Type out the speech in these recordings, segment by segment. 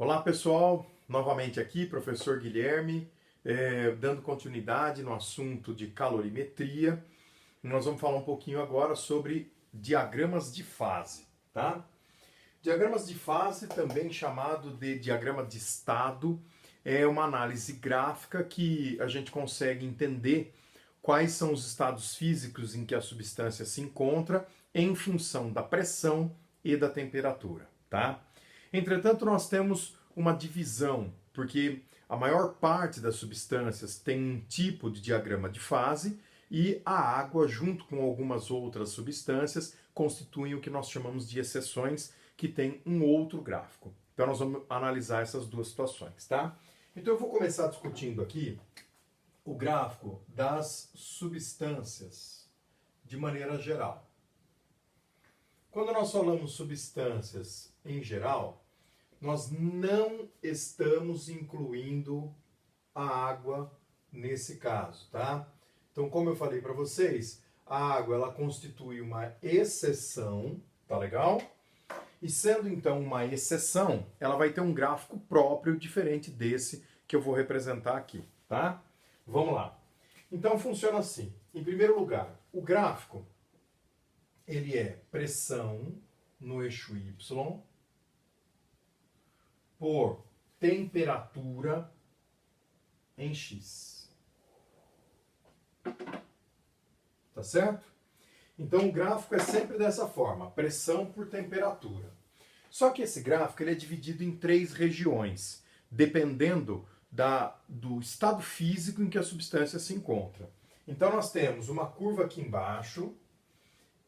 Olá pessoal, novamente aqui, professor Guilherme, dando continuidade no assunto de calorimetria. Nós vamos falar um pouquinho agora sobre diagramas de fase, tá? Diagramas de fase, também chamado de diagrama de estado, é uma análise gráfica que a gente consegue entender quais são os estados físicos em que a substância se encontra em função da pressão e da temperatura, tá? Entretanto, nós temos uma divisão, porque a maior parte das substâncias tem um tipo de diagrama de fase e a água, junto com algumas outras substâncias, constituem o que nós chamamos de exceções, que tem um outro gráfico. Então, nós vamos analisar essas duas situações, tá? Então, eu vou começar discutindo aqui o gráfico das substâncias de maneira geral. Quando nós falamos substâncias em geral, nós não estamos incluindo a água nesse caso, tá? Então, como eu falei para vocês, a água ela constitui uma exceção, tá legal? E sendo então uma exceção, ela vai ter um gráfico próprio diferente desse que eu vou representar aqui, tá? Vamos lá. Então funciona assim. Em primeiro lugar, o gráfico ele é pressão no eixo Y por temperatura em X. Tá certo? Então o gráfico é sempre dessa forma, pressão por temperatura. Só que esse gráfico ele é dividido em três regiões, dependendo do estado físico em que a substância se encontra. Então nós temos uma curva aqui embaixo,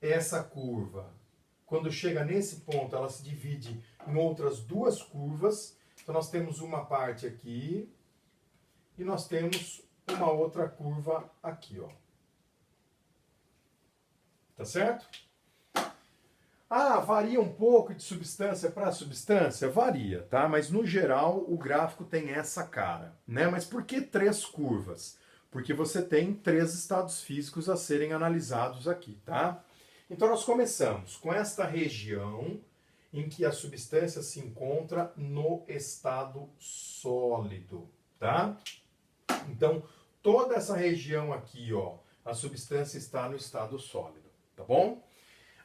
essa curva, quando chega nesse ponto, ela se divide em outras duas curvas. Então nós temos uma parte aqui e nós temos uma outra curva aqui, ó. Tá certo? Ah, varia um pouco de substância para substância? Varia, tá? Mas no geral o gráfico tem essa cara, né? Mas por que três curvas? Porque você tem três estados físicos a serem analisados aqui, tá? Então nós começamos com esta região em que a substância se encontra no estado sólido, tá? Então toda essa região aqui, ó, a substância está no estado sólido, tá bom?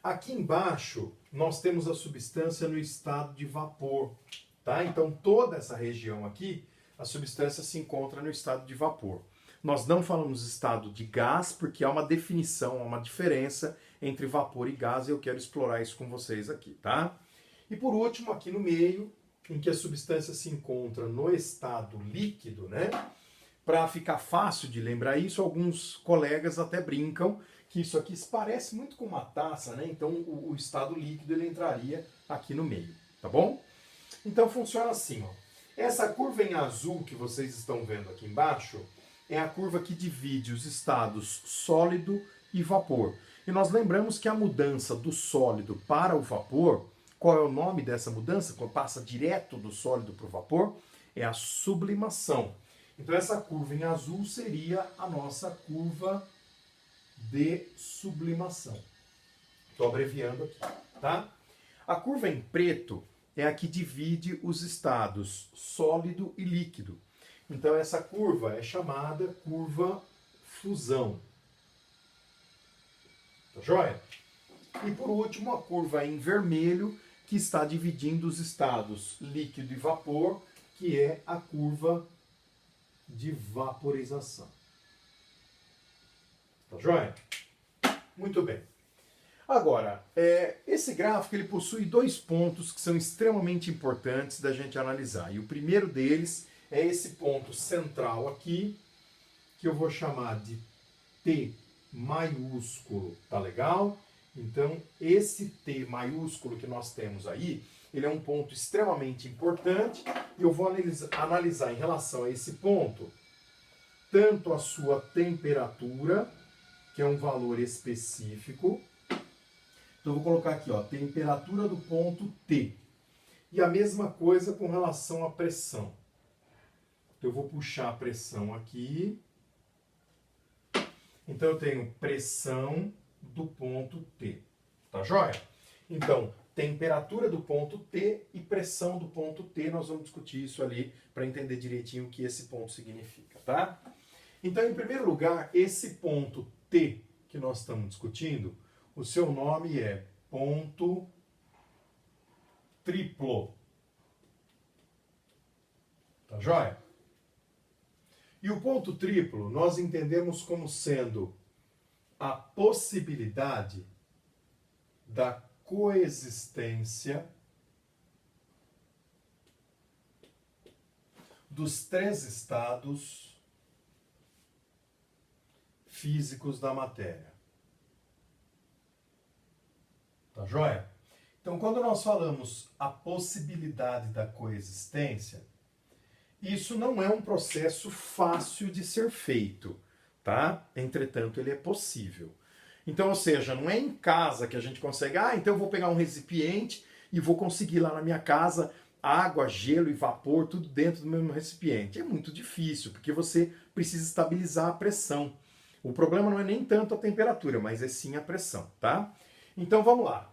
Aqui embaixo, nós temos a substância no estado de vapor, tá? Então, toda essa região aqui, a substância se encontra no estado de vapor. Nós não falamos estado de gás, porque há uma definição, há uma diferença entre vapor e gás, e eu quero explorar isso com vocês aqui, tá? E por último, aqui no meio, em que a substância se encontra no estado líquido, né? Para ficar fácil de lembrar isso, alguns colegas até brincam que isso aqui se parece muito com uma taça, né? Então o estado líquido ele entraria aqui no meio, tá bom? Então funciona assim, ó. Essa curva em azul que vocês estão vendo aqui embaixo é a curva que divide os estados sólido e vapor. E nós lembramos que a mudança do sólido para o vapor, qual é o nome dessa mudança? Quando passa direto do sólido para o vapor, é a sublimação. Então essa curva em azul seria a nossa curva de sublimação. Estou abreviando aqui, tá? A curva em preto é a que divide os estados sólido e líquido. Então essa curva é chamada curva fusão. Tá joia? E por último a curva em vermelho que está dividindo os estados líquido e vapor, que é a curva de vaporização. Tá joia? Muito bem. Agora, esse gráfico ele possui dois pontos que são extremamente importantes da gente analisar. E o primeiro deles é esse ponto central aqui, que eu vou chamar de T maiúsculo, tá legal? Então, esse T maiúsculo que nós temos aí, ele é um ponto extremamente importante e eu vou analisar em relação a esse ponto tanto a sua temperatura, que é um valor específico. Então eu vou colocar aqui, ó, temperatura do ponto T. E a mesma coisa com relação à pressão. Então eu vou puxar a pressão aqui. Então eu tenho pressão do ponto T. Tá joia? Então, temperatura do ponto T e pressão do ponto T. Nós vamos discutir isso ali para entender direitinho o que esse ponto significa, tá? Então, em primeiro lugar, esse ponto T que nós estamos discutindo, o seu nome é ponto triplo. Tá joia? E o ponto triplo nós entendemos como sendo a possibilidade da coexistência dos três estados físicos da matéria. Tá joia? Então, quando nós falamos a possibilidade da coexistência, isso não é um processo fácil de ser feito, tá? Entretanto, ele é possível. Então, ou seja, não é em casa que a gente consegue, então eu vou pegar um recipiente e vou conseguir lá na minha casa água, gelo e vapor, tudo dentro do mesmo recipiente. É muito difícil, porque você precisa estabilizar a pressão. O problema não é nem tanto a temperatura, mas é sim a pressão, tá? Então, vamos lá.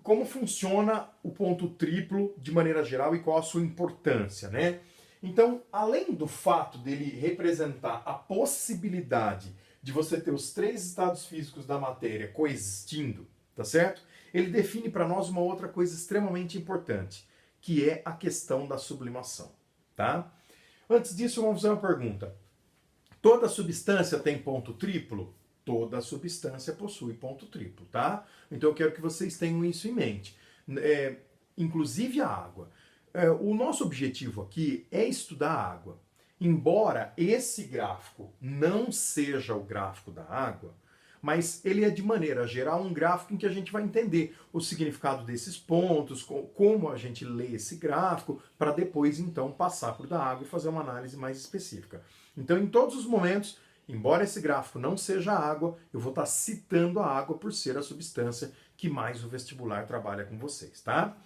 Como funciona o ponto triplo de maneira geral e qual a sua importância, né? Então, além do fato dele representar a possibilidade de você ter os três estados físicos da matéria coexistindo, tá certo? Ele define para nós uma outra coisa extremamente importante, que é a questão da sublimação, tá? Antes disso, vamos fazer uma pergunta. Toda substância tem ponto triplo? Toda substância possui ponto triplo, tá? Então eu quero que vocês tenham isso em mente. Inclusive a água. O nosso objetivo aqui é estudar a água. Embora esse gráfico não seja o gráfico da água, mas ele é de maneira geral um gráfico em que a gente vai entender o significado desses pontos, como a gente lê esse gráfico, para depois então passar para o da água e fazer uma análise mais específica. Então em todos os momentos, embora esse gráfico não seja água, eu vou estar citando a água por ser a substância que mais o vestibular trabalha com vocês, tá?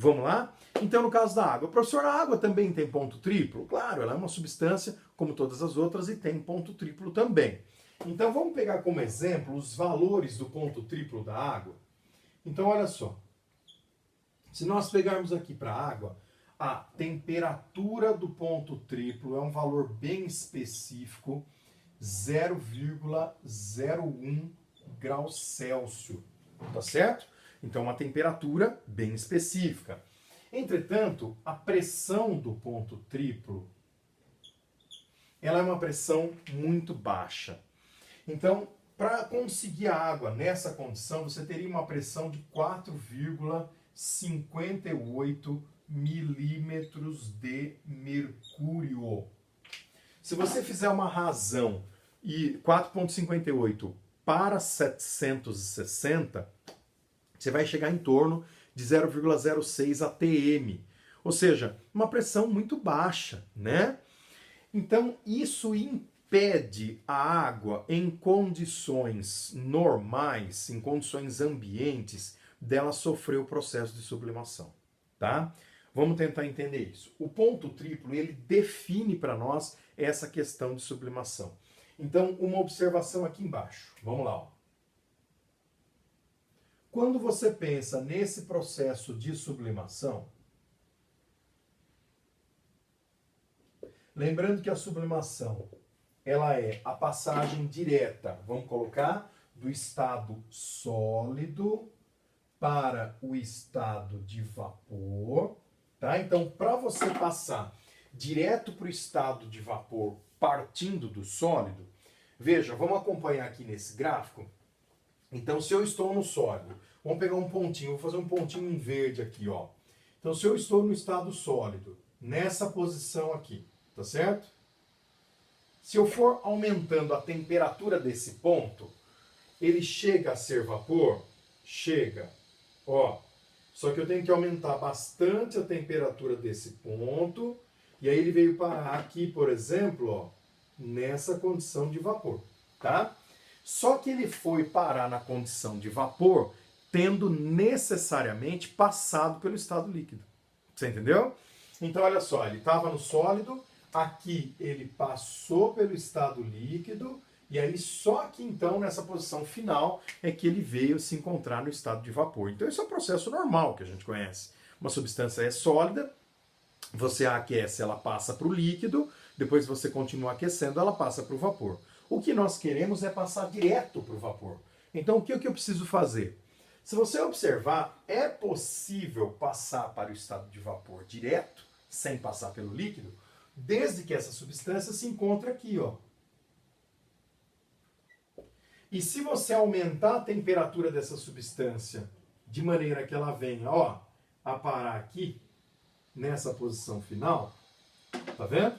Vamos lá? Então, no caso da água, professor, a água também tem ponto triplo? Claro, ela é uma substância como todas as outras e tem ponto triplo também. Então, vamos pegar como exemplo os valores do ponto triplo da água. Então, olha só. Se nós pegarmos aqui para a água, a temperatura do ponto triplo é um valor bem específico, 0,01 graus Celsius. Tá certo? Então, uma temperatura bem específica. Entretanto, a pressão do ponto triplo, ela é uma pressão muito baixa. Então, para conseguir a água nessa condição, você teria uma pressão de 4,58 milímetros de mercúrio. Se você fizer uma razão e 4,58 para 760, você vai chegar em torno de 0,06 atm, ou seja, uma pressão muito baixa, né? Então, isso impede a água em condições normais, em condições ambientes, dela sofrer o processo de sublimação, tá? Vamos tentar entender isso. O ponto triplo, ele define para nós essa questão de sublimação. Então, uma observação aqui embaixo. Vamos lá, ó. Quando você pensa nesse processo de sublimação, lembrando que a sublimação, ela é a passagem direta, vamos colocar, do estado sólido para o estado de vapor, tá? Então, para você passar direto para o estado de vapor partindo do sólido, veja, vamos acompanhar aqui nesse gráfico. Então, se eu estou no sólido, vamos pegar um pontinho, vou fazer um pontinho em verde aqui, ó. Então, se eu estou no estado sólido, nessa posição aqui, tá certo? Se eu for aumentando a temperatura desse ponto, ele chega a ser vapor? Chega. Ó, só que eu tenho que aumentar bastante a temperatura desse ponto, e aí ele veio parar aqui, por exemplo, ó, nessa condição de vapor, tá? Só que ele foi parar na condição de vapor, tendo necessariamente passado pelo estado líquido. Você entendeu? Então, olha só, ele estava no sólido, aqui ele passou pelo estado líquido, E aí só que então nessa posição final é que ele veio se encontrar no estado de vapor. Então esse é um processo normal que a gente conhece. Uma substância é sólida, você a aquece, ela passa para o líquido, depois você continua aquecendo, ela passa para o vapor. O que nós queremos é passar direto para o vapor. Então o que eu preciso fazer? Se você observar, é possível passar para o estado de vapor direto, sem passar pelo líquido, desde que essa substância se encontre aqui, ó. E se você aumentar a temperatura dessa substância de maneira que ela venha, ó, a parar aqui, nessa posição final, tá vendo?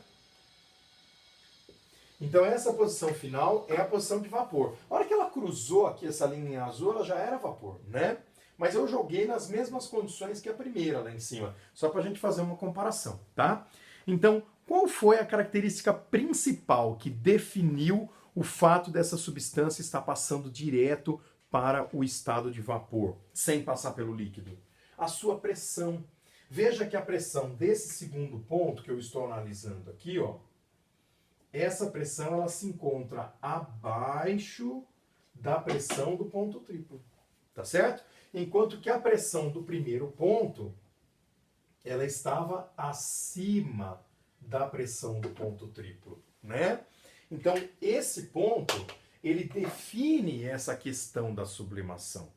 Então essa posição final é a posição de vapor. A hora que ela cruzou aqui essa linha azul, ela já era vapor, né? Mas eu joguei nas mesmas condições que a primeira lá em cima, só para a gente fazer uma comparação, tá? Então, qual foi a característica principal que definiu o fato dessa substância estar passando direto para o estado de vapor, sem passar pelo líquido? A sua pressão. Veja que a pressão desse segundo ponto que eu estou analisando aqui, ó, essa pressão ela se encontra abaixo da pressão do ponto triplo, tá certo? Enquanto que a pressão do primeiro ponto, ela estava acima da pressão do ponto triplo, né? Então, esse ponto, ele define essa questão da sublimação.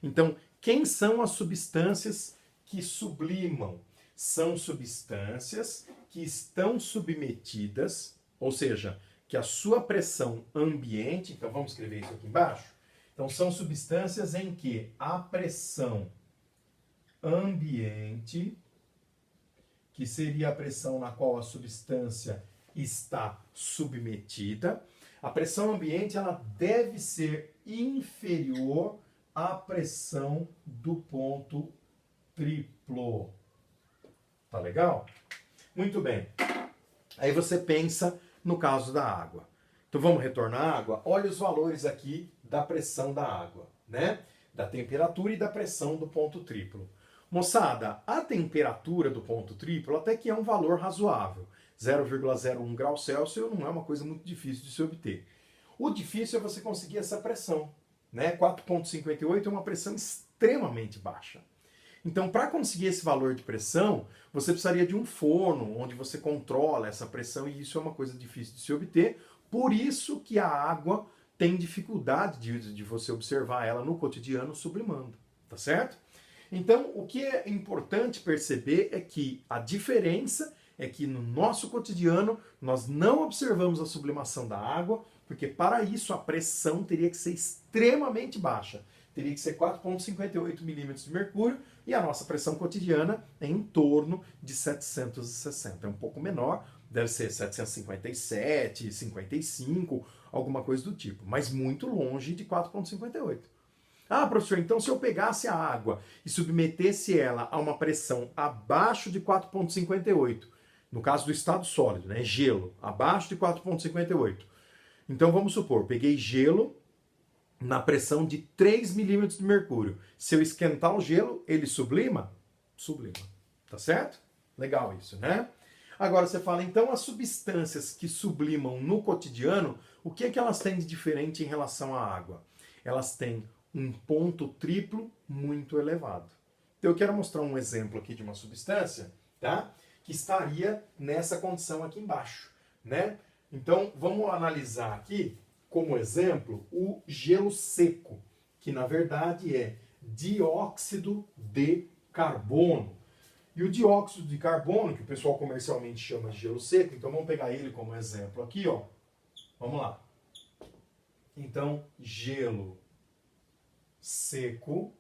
Então, quem são as substâncias que sublimam? São substâncias que estão submetidas, ou seja, que a sua pressão ambiente, então vamos escrever isso aqui embaixo, então são substâncias em que a pressão ambiente, que seria a pressão na qual a substância está submetida, a pressão ambiente ela deve ser inferior à pressão do ponto triplo. Tá legal? Muito bem. Aí você pensa no caso da água. Então vamos retornar à água? Olha os valores aqui da pressão da água, né? Da temperatura e da pressão do ponto triplo. Moçada, a temperatura do ponto triplo até que é um valor razoável. 0,01 graus Celsius não é uma coisa muito difícil de se obter. O difícil é você conseguir essa pressão, né? 4,58 é uma pressão extremamente baixa. Então, para conseguir esse valor de pressão, você precisaria de um forno onde você controla essa pressão e isso é uma coisa difícil de se obter. Por isso que a água tem dificuldade de você observar ela no cotidiano sublimando, tá certo? Então, o que é importante perceber é que a diferença é que no nosso cotidiano nós não observamos a sublimação da água, porque para isso a pressão teria que ser extremamente baixa. Teria que ser 4,58 milímetros de mercúrio e a nossa pressão cotidiana é em torno de 760. É um pouco menor, deve ser 757, 55, alguma coisa do tipo, mas muito longe de 4,58. Ah, professor, então se eu pegasse a água e submetesse ela a uma pressão abaixo de 4,58, no caso do estado sólido, né, gelo, abaixo de 4,58. Então vamos supor, peguei gelo na pressão de 3 milímetros de mercúrio. Se eu esquentar o gelo, ele sublima? Sublima. Tá certo? Legal isso, né? Agora você fala, então as substâncias que sublimam no cotidiano, o que é que elas têm de diferente em relação à água? Elas têm um ponto triplo muito elevado. Então eu quero mostrar um exemplo aqui de uma substância, tá? Que estaria nessa condição aqui embaixo, né? Então vamos analisar aqui como exemplo o gelo seco, que na verdade é dióxido de carbono. E o dióxido de carbono, que o pessoal comercialmente chama de gelo seco, então vamos pegar ele como exemplo aqui, ó. Vamos lá. Então, gelo seco,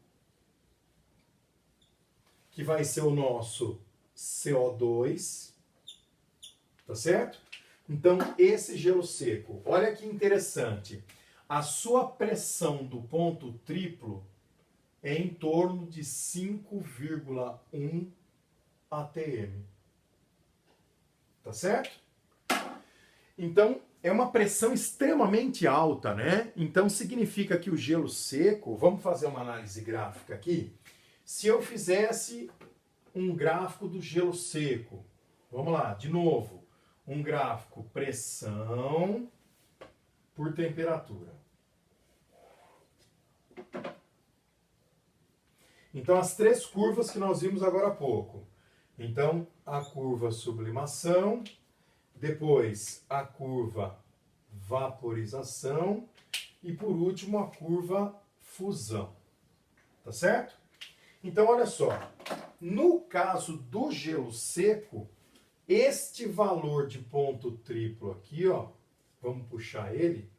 que vai ser o nosso CO2, tá certo? Então, esse gelo seco, olha que interessante, a sua pressão do ponto triplo é em torno de 5,1 atm. Tá certo? Então, é uma pressão extremamente alta, né? Então, significa que o gelo seco, vamos fazer uma análise gráfica aqui. Se eu fizesse um gráfico do gelo seco, vamos lá, de novo. Um gráfico pressão por temperatura. Então, as três curvas que nós vimos agora há pouco. Então, a curva sublimação, depois a curva vaporização e, por último, a curva fusão. Tá certo? Então, olha só. No caso do gelo seco, este valor de ponto triplo aqui, ó, vamos puxar ele,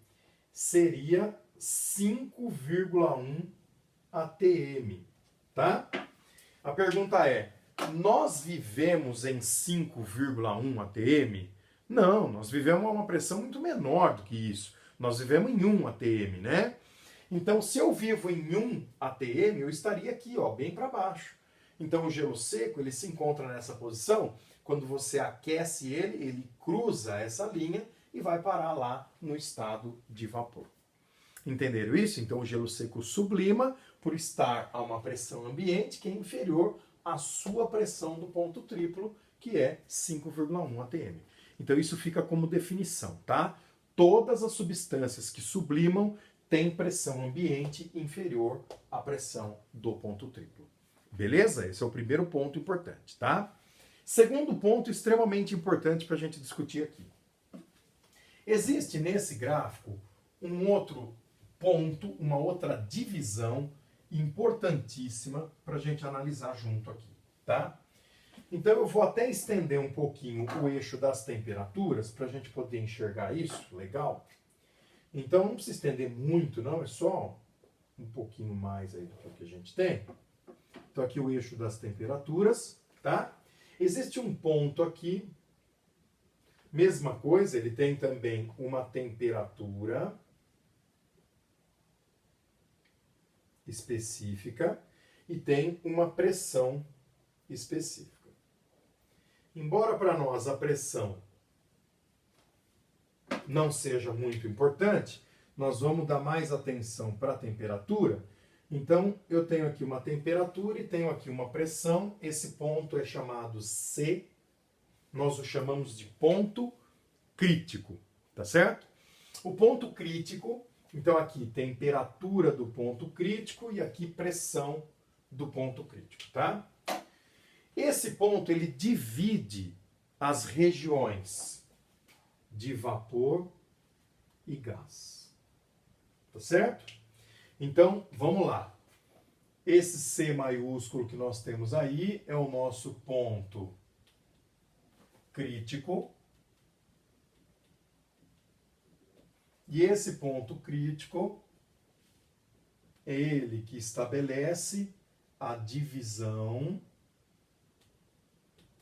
seria 5,1 atm, tá? A pergunta é, nós vivemos em 5,1 atm? Não, nós vivemos a uma pressão muito menor do que isso. Nós vivemos em 1 atm, né? Então, se eu vivo em 1 atm, eu estaria aqui, ó, bem para baixo. Então, o gelo seco, ele se encontra nessa posição. Quando você aquece ele, ele cruza essa linha e vai parar lá no estado de vapor. Entenderam isso? Então, o gelo seco sublima por estar a uma pressão ambiente que é inferior à sua pressão do ponto triplo, que é 5,1 atm. Então, isso fica como definição, tá? Todas as substâncias que sublimam têm pressão ambiente inferior à pressão do ponto triplo. Beleza? Esse é o primeiro ponto importante, tá? Segundo ponto extremamente importante para a gente discutir aqui. Existe nesse gráfico um outro ponto, uma outra divisão importantíssima para a gente analisar junto aqui, tá? Então eu vou até estender um pouquinho o eixo das temperaturas para a gente poder enxergar isso, legal? Então não precisa estender muito não, é só um pouquinho mais aí do que a gente tem. Então aqui o eixo das temperaturas, tá? Existe um ponto aqui, mesma coisa, ele tem também uma temperatura específica e tem uma pressão específica. Embora para nós a pressão não seja muito importante, nós vamos dar mais atenção para a temperatura. Então, eu tenho aqui uma temperatura e tenho aqui uma pressão. Esse ponto é chamado C. Nós o chamamos de ponto crítico, tá certo? O ponto crítico, então aqui temperatura do ponto crítico e aqui pressão do ponto crítico, tá? Esse ponto, ele divide as regiões de vapor e gás, tá certo? Então, vamos lá. Esse C maiúsculo que nós temos aí é o nosso ponto crítico. E esse ponto crítico é ele que estabelece a divisão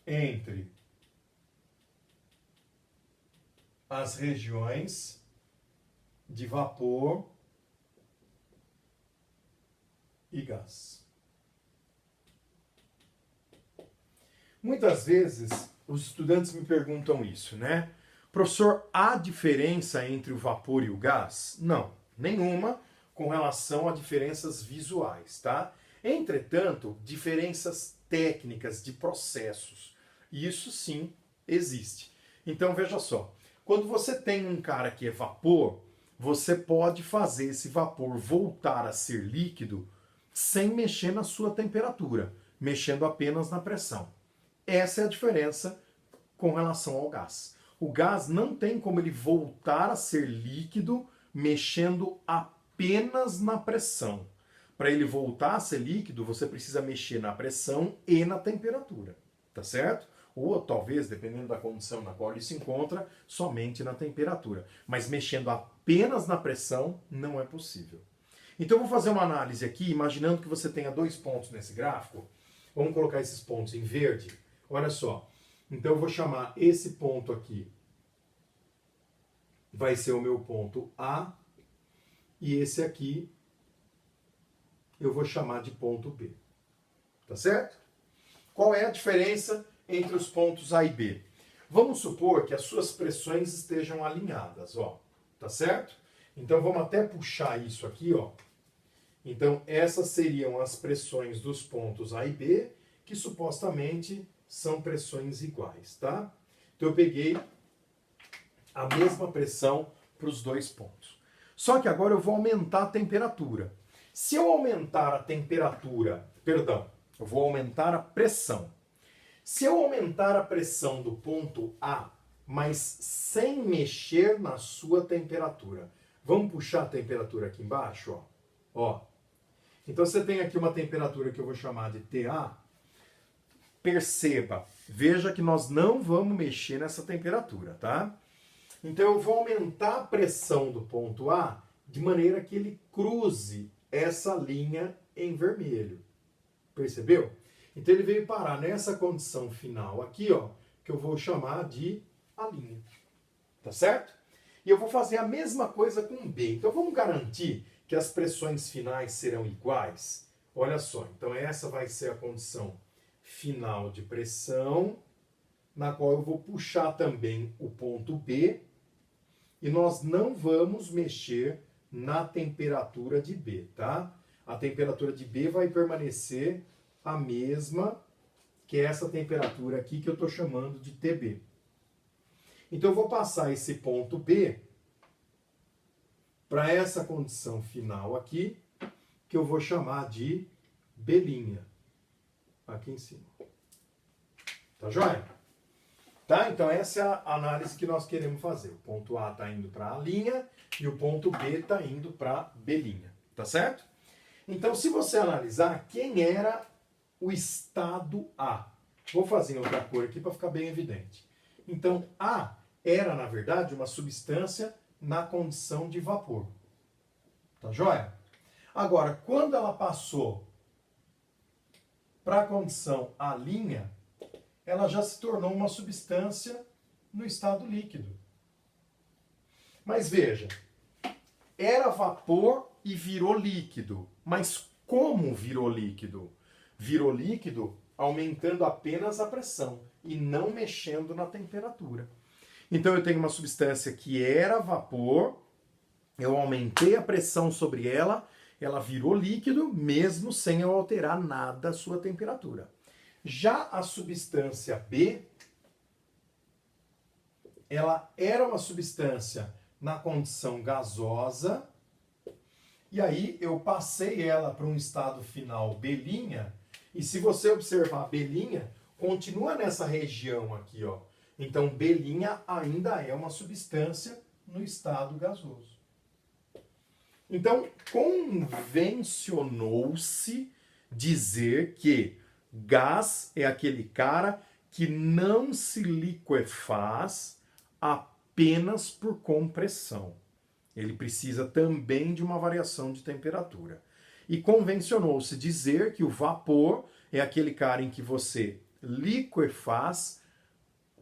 entre as regiões de vapor e gás. Muitas vezes os estudantes me perguntam isso, né? Professor, há diferença entre o vapor e o gás? Não, nenhuma com relação a diferenças visuais, tá? Entretanto, diferenças técnicas de processos, isso sim existe. Então veja só, quando você tem um cara que é vapor, você pode fazer esse vapor voltar a ser líquido sem mexer na sua temperatura, mexendo apenas na pressão. Essa é a diferença com relação ao gás. O gás não tem como ele voltar a ser líquido mexendo apenas na pressão. Para ele voltar a ser líquido, você precisa mexer na pressão e na temperatura, tá certo? Ou talvez, dependendo da condição na qual ele se encontra, somente na temperatura. Mas mexendo apenas na pressão, não é possível. Então, eu vou fazer uma análise aqui, imaginando que você tenha dois pontos nesse gráfico. Vamos colocar esses pontos em verde. Olha só. Então, eu vou chamar esse ponto aqui, vai ser o meu ponto A, e esse aqui eu vou chamar de ponto B. Tá certo? Qual é a diferença entre os pontos A e B? Vamos supor que as suas pressões estejam alinhadas, ó. Tá certo? Então, vamos até puxar isso aqui, ó. Então, essas seriam as pressões dos pontos A e B, que supostamente são pressões iguais, tá? Então, eu peguei a mesma pressão para os dois pontos. Só que agora eu vou aumentar a temperatura. Se eu aumentar a temperatura, perdão, eu vou aumentar a pressão. Se eu aumentar a pressão do ponto A, mas sem mexer na sua temperatura. Vamos puxar a temperatura aqui embaixo, ó. Ó. Então você tem aqui uma temperatura que eu vou chamar de TA. Perceba, veja que nós não vamos mexer nessa temperatura, tá? Então eu vou aumentar a pressão do ponto A de maneira que ele cruze essa linha em vermelho. Percebeu? Então ele veio parar nessa condição final aqui, ó, que eu vou chamar de a linha. Tá certo? E eu vou fazer a mesma coisa com B. Então vamos garantir que as pressões finais serão iguais? Olha só, então essa vai ser a condição final de pressão, na qual eu vou puxar também o ponto B, e nós não vamos mexer na temperatura de B, tá? A temperatura de B vai permanecer a mesma que essa temperatura aqui que eu estou chamando de TB. Então eu vou passar esse ponto B para essa condição final aqui, que eu vou chamar de B', aqui em cima. Tá joia? Tá? Então essa é a análise que nós queremos fazer. O ponto A está indo para A' e o ponto B está indo para B'. Tá certo? Então se você analisar, quem era o estado A? Vou fazer em outra cor aqui para ficar bem evidente. Então A era, na verdade, uma substância na condição de vapor. Tá joia? Agora, quando ela passou para a condição A', ela já se tornou uma substância no estado líquido. Mas veja, era vapor e virou líquido. Mas como virou líquido? Virou líquido aumentando apenas a pressão e não mexendo na temperatura. Então eu tenho uma substância que era vapor, eu aumentei a pressão sobre ela, ela virou líquido, mesmo sem eu alterar nada a sua temperatura. Já a substância B, ela era uma substância na condição gasosa, e aí eu passei ela para um estado final B', e se você observar B', continua nessa região aqui, ó. Então B' ainda é uma substância no estado gasoso. Então convencionou-se dizer que gás é aquele cara que não se liquefaz apenas por compressão. Ele precisa também de uma variação de temperatura. E convencionou-se dizer que o vapor é aquele cara em que você liquefaz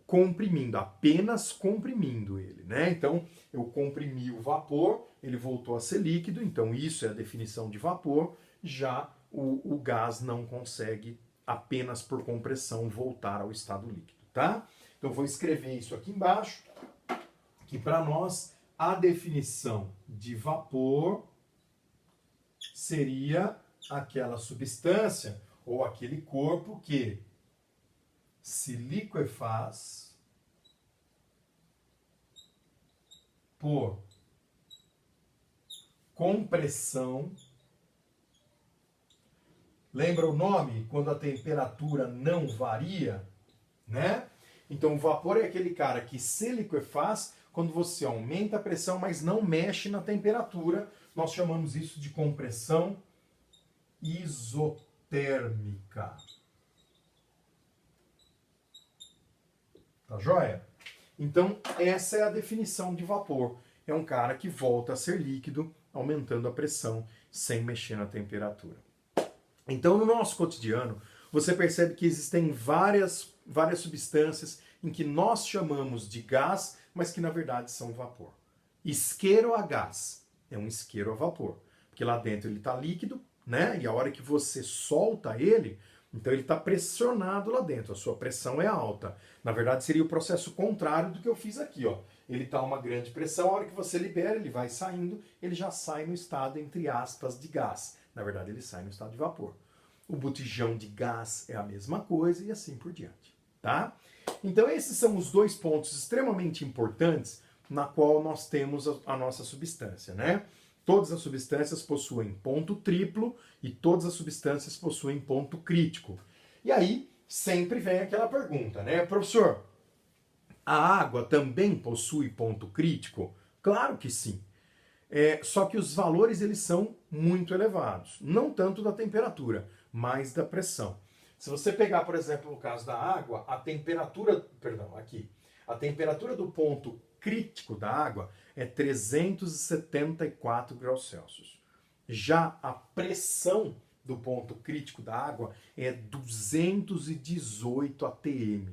comprimindo, apenas comprimindo ele, né? Então, eu comprimi o vapor, ele voltou a ser líquido, então isso é a definição de vapor, já o gás não consegue apenas por compressão voltar ao estado líquido, tá? Então, eu vou escrever isso aqui embaixo, que para nós a definição de vapor seria aquela substância ou aquele corpo que se liquefaz por compressão. Lembra o nome? Quando a temperatura não varia, né? Então o vapor é aquele cara que se liquefaz quando você aumenta a pressão, mas não mexe na temperatura. Nós chamamos isso de compressão isotérmica. Tá joia? Então, essa é a definição de vapor. É um cara que volta a ser líquido, aumentando a pressão, sem mexer na temperatura. Então, no nosso cotidiano, você percebe que existem várias substâncias em que nós chamamos de gás, mas que na verdade são vapor. Isqueiro a gás é um isqueiro a vapor, porque lá dentro ele está líquido, né? E a hora que você solta ele, então ele está pressionado lá dentro, a sua pressão é alta. Na verdade seria o processo contrário do que eu fiz aqui, ó. Ele está a uma grande pressão, a hora que você libera, ele vai saindo, ele já sai no estado, entre aspas, de gás. Na verdade ele sai no estado de vapor. O botijão de gás é a mesma coisa e assim por diante, tá? Então esses são os dois pontos extremamente importantes na qual nós temos a nossa substância, né? Todas as substâncias possuem ponto triplo e todas as substâncias possuem ponto crítico. E aí sempre vem aquela pergunta, né? Professor, a água também possui ponto crítico? Claro que sim. Só que os valores eles são muito elevados. Não tanto da temperatura, mas da pressão. Se você pegar, por exemplo, no caso da água, a temperatura do ponto crítico da água é 374 graus Celsius. Já a pressão do ponto crítico da água é 218 atm.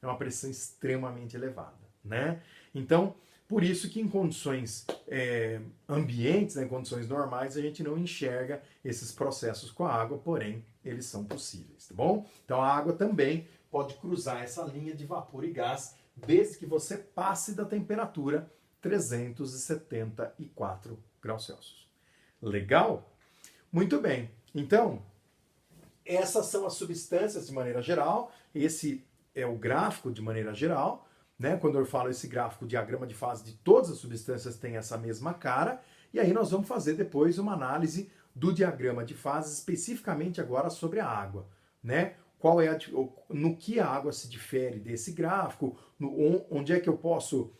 É uma pressão extremamente elevada, né? Então, por isso que em condições ambientes, né, em condições normais, a gente não enxerga esses processos com a água, porém, eles são possíveis, tá bom? Então, a água também pode cruzar essa linha de vapor e gás, desde que você passe da temperatura 374 graus Celsius. Legal? Muito bem. Então, essas são as substâncias de maneira geral. Esse é o gráfico de maneira geral, né? Quando eu falo esse gráfico, diagrama de fase de todas as substâncias tem essa mesma cara. E aí nós vamos fazer depois uma análise do diagrama de fase, especificamente agora sobre a água, né? Qual é no que a água se difere desse gráfico, onde é que eu posso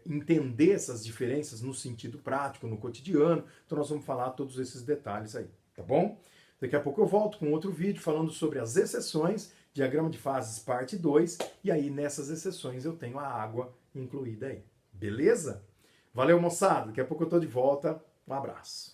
entender essas diferenças no sentido prático, no cotidiano. Então nós vamos falar todos esses detalhes aí, tá bom? Daqui a pouco eu volto com outro vídeo falando sobre as exceções, diagrama de fases parte 2, e aí nessas exceções eu tenho a água incluída aí. Beleza? Valeu, moçada. Daqui a pouco eu tô de volta. Um abraço.